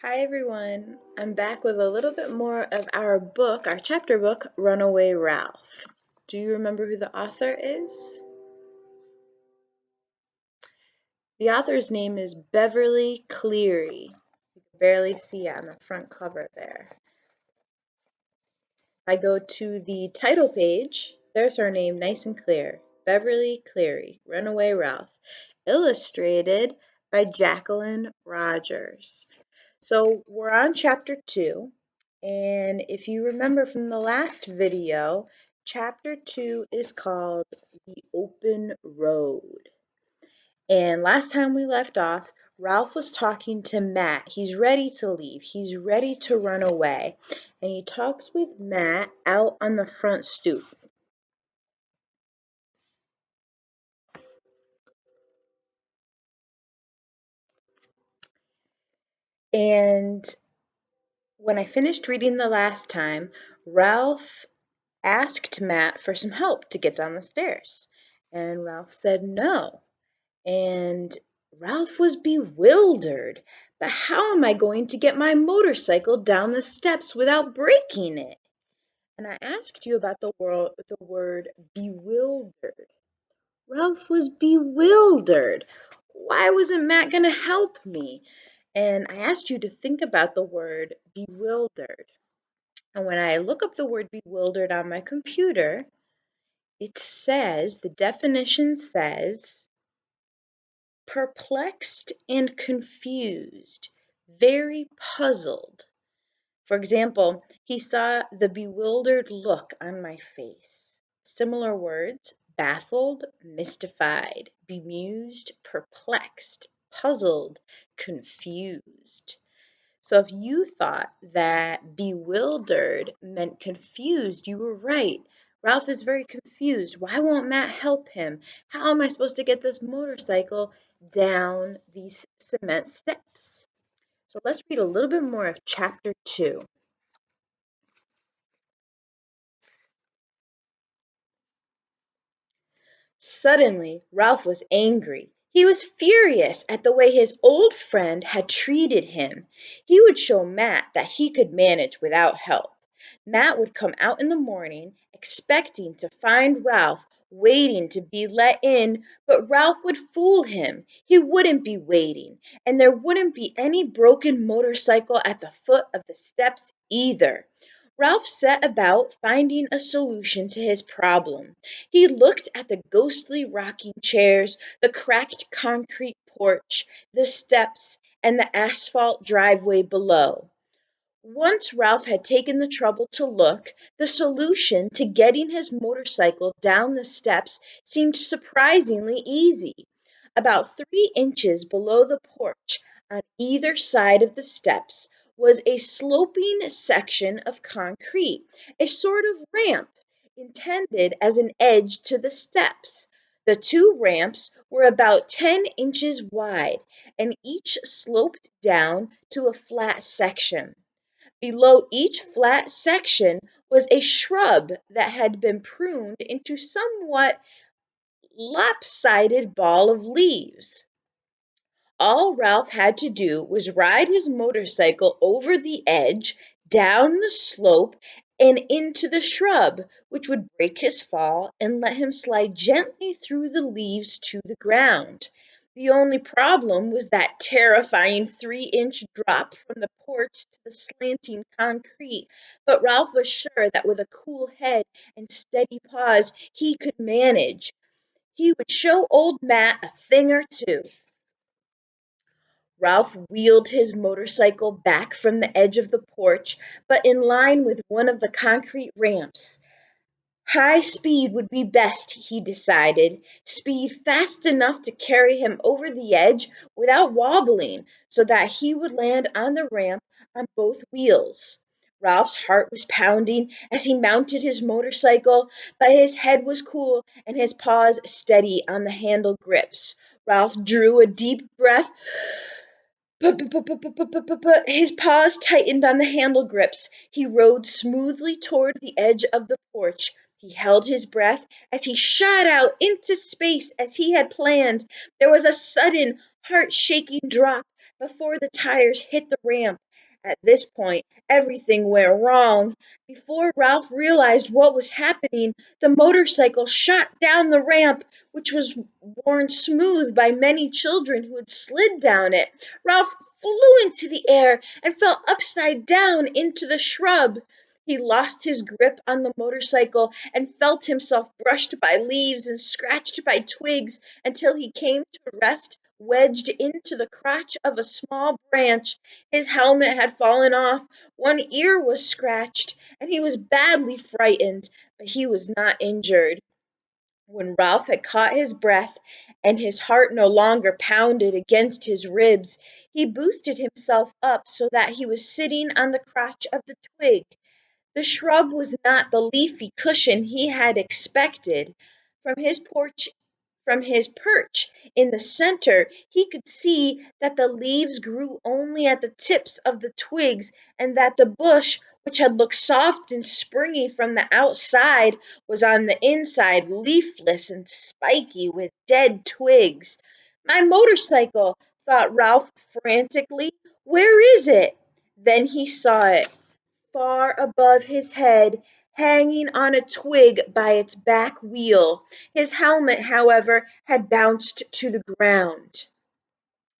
Hi everyone, I'm back with a little bit more of our book, our chapter book, Runaway Ralph. Do you remember who the author is? The author's name is Beverly Cleary. You can barely see it on the front cover there. I go to the title page, there's her name nice and clear, Beverly Cleary, Runaway Ralph, illustrated by Jacqueline Rogers. So we're on chapter 2, and if you remember from the last video, chapter 2 is called The Open Road. And last time we left off, Ralph was talking to Matt. He's ready to leave. He's ready to run away. And he talks with Matt out on the front stoop. And when I finished reading the last time, Ralph asked Matt for some help to get down the stairs. And Ralph said no. And Ralph was bewildered. But how am I going to get my motorcycle down the steps without breaking it? And I asked you about the word bewildered. Ralph was bewildered. Why wasn't Matt going to help me? And I asked you to think about the word bewildered. And when I look up the word bewildered on my computer, it says, the definition says, perplexed and confused, very puzzled. For example, he saw the bewildered look on my face. Similar words, baffled, mystified, bemused, perplexed, puzzled, confused. So if you thought that bewildered meant confused, you were right. Ralph is very confused. Why won't Matt help him? How am I supposed to get this motorcycle down these cement steps? So let's read a little bit more of chapter 2. Suddenly, Ralph was angry. He was furious at the way his old friend had treated him. He would show Matt that he could manage without help. Matt would come out in the morning, expecting to find Ralph waiting to be let in, but Ralph would fool him. He wouldn't be waiting, and there wouldn't be any broken motorcycle at the foot of the steps either. Ralph set about finding a solution to his problem. He looked at the ghostly rocking chairs, the cracked concrete porch, the steps, and the asphalt driveway below. Once Ralph had taken the trouble to look, the solution to getting his motorcycle down the steps seemed surprisingly easy. About 3 inches below the porch, on either side of the steps, was a sloping section of concrete, a sort of ramp intended as an edge to the steps. The two ramps were about 10 inches wide, and each sloped down to a flat section. Below each flat section was a shrub that had been pruned into somewhat lopsided ball of leaves. All Ralph had to do was ride his motorcycle over the edge, down the slope, and into the shrub, which would break his fall and let him slide gently through the leaves to the ground. The only problem was that terrifying 3-inch drop from the porch to the slanting concrete, but Ralph was sure that with a cool head and steady paws he could manage. He would show old Matt a thing or two. Ralph wheeled his motorcycle back from the edge of the porch, but in line with one of the concrete ramps. High speed would be best, he decided. Speed fast enough to carry him over the edge without wobbling, so that he would land on the ramp on both wheels. Ralph's heart was pounding as he mounted his motorcycle, but his head was cool and his paws steady on the handle grips. Ralph drew a deep breath. But his paws tightened on the handle grips. He rode smoothly toward the edge of the porch. He held his breath as he shot out into space as he had planned. There was a sudden, heart-shaking drop, before the tires hit the ramp. At this point, everything went wrong. Before Ralph realized what was happening, the motorcycle shot down the ramp, which was worn smooth by many children who had slid down it. Ralph flew into the air and fell upside down into the shrub. He lost his grip on the motorcycle and felt himself brushed by leaves and scratched by twigs until he came to rest wedged into the crotch of a small branch. His helmet had fallen off, one ear was scratched, and he was badly frightened, but he was not injured. When Ralph had caught his breath and his heart no longer pounded against his ribs, he boosted himself up so that he was sitting on the crotch of the twig. The shrub was not the leafy cushion he had expected. From his porch from his perch in the center, he could see that the leaves grew only at the tips of the twigs and that the bush, which had looked soft and springy from the outside, was on the inside leafless and spiky with dead twigs. My motorcycle, thought Ralph frantically. Where is it? Then he saw it far above his head, hanging on a twig by its back wheel. His helmet, however, had bounced to the ground.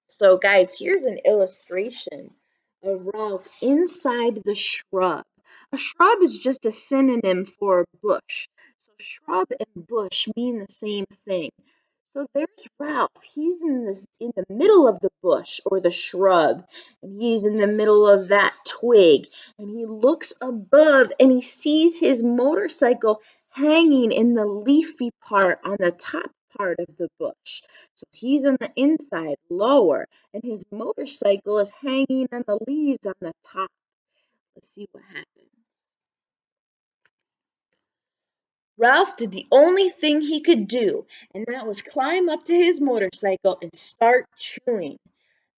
So, guys, here's an illustration of Ralph inside the shrub. A shrub is just a synonym for bush. So, shrub and bush mean the same thing. So there's Ralph. He's in the middle of the bush or the shrub, and he's in the middle of that twig. And he looks above and he sees his motorcycle hanging in the leafy part on the top part of the bush. So he's on the inside, lower, and his motorcycle is hanging on the leaves on the top. Let's see what happens. Ralph did the only thing he could do, and that was climb up to his motorcycle and start chewing.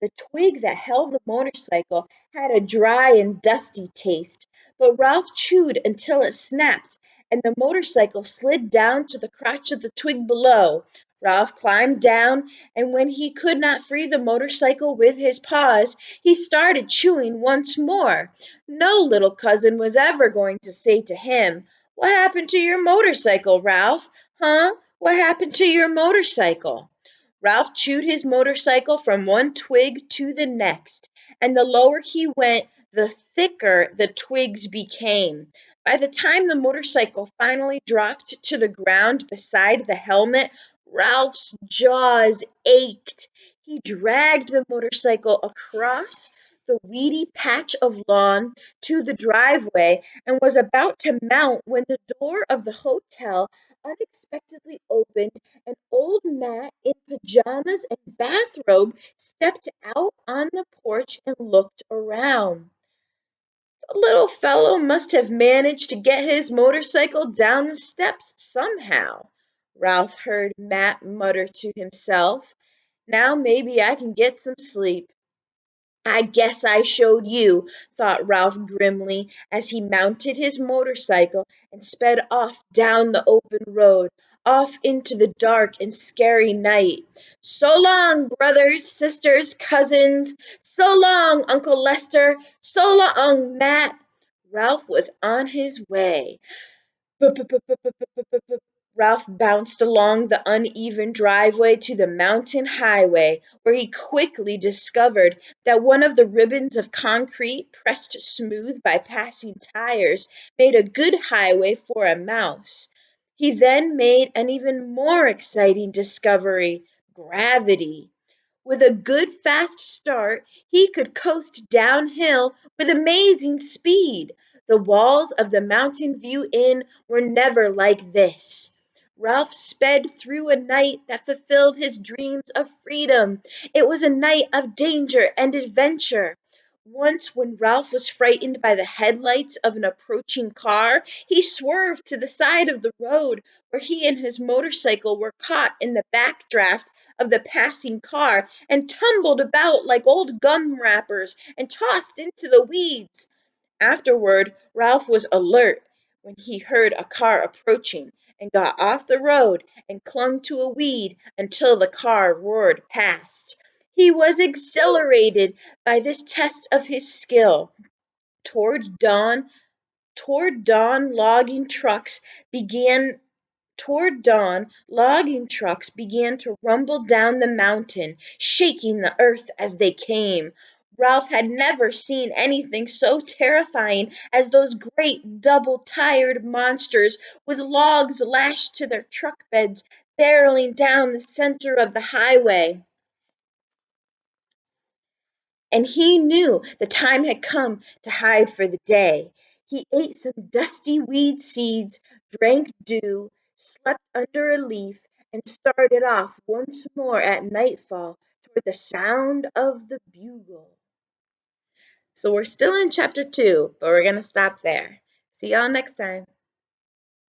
The twig that held the motorcycle had a dry and dusty taste, but Ralph chewed until it snapped, and the motorcycle slid down to the crotch of the twig below. Ralph climbed down, and when he could not free the motorcycle with his paws, he started chewing once more. No little cousin was ever going to say to him, "What happened to your motorcycle, Ralph? Huh? What happened to your motorcycle?" Ralph chewed his motorcycle from one twig to the next, and the lower he went, the thicker the twigs became. By the time the motorcycle finally dropped to the ground beside the helmet, Ralph's jaws ached. He dragged the motorcycle across the weedy patch of lawn to the driveway and was about to mount when the door of the hotel unexpectedly opened and old Matt in pajamas and bathrobe stepped out on the porch and looked around. The little fellow must have managed to get his motorcycle down the steps somehow, Ralph heard Matt mutter to himself. Now maybe I can get some sleep. "I guess I showed you," thought Ralph grimly as he mounted his motorcycle and sped off down the open road, off into the dark and scary night. "So long, brothers, sisters, cousins! So long, Uncle Lester! So long, Matt!" Ralph was on his way. Ralph bounced along the uneven driveway to the mountain highway, where he quickly discovered that one of the ribbons of concrete pressed smooth by passing tires made a good highway for a mouse. He then made an even more exciting discovery: gravity. With a good fast start, he could coast downhill with amazing speed. The walls of the Mountain View Inn were never like this. Ralph sped through a night that fulfilled his dreams of freedom. It was a night of danger and adventure. Once, when Ralph was frightened by the headlights of an approaching car, he swerved to the side of the road where he and his motorcycle were caught in the backdraft of the passing car and tumbled about like old gum wrappers and tossed into the weeds. Afterward, Ralph was alert when he heard a car approaching and got off the road and clung to a weed until the car roared past. He was exhilarated by this test of his skill. Toward dawn, toward dawn, logging trucks began Toward dawn, logging trucks began to rumble down the mountain, shaking the earth as they came. Ralph had never seen anything so terrifying as those great double-tired monsters with logs lashed to their truck beds barreling down the center of the highway. And he knew the time had come to hide for the day. He ate some dusty weed seeds, drank dew, slept under a leaf, and started off once more at nightfall toward the sound of the bugle. So we're still in chapter 2, but we're going to stop there. See y'all next time.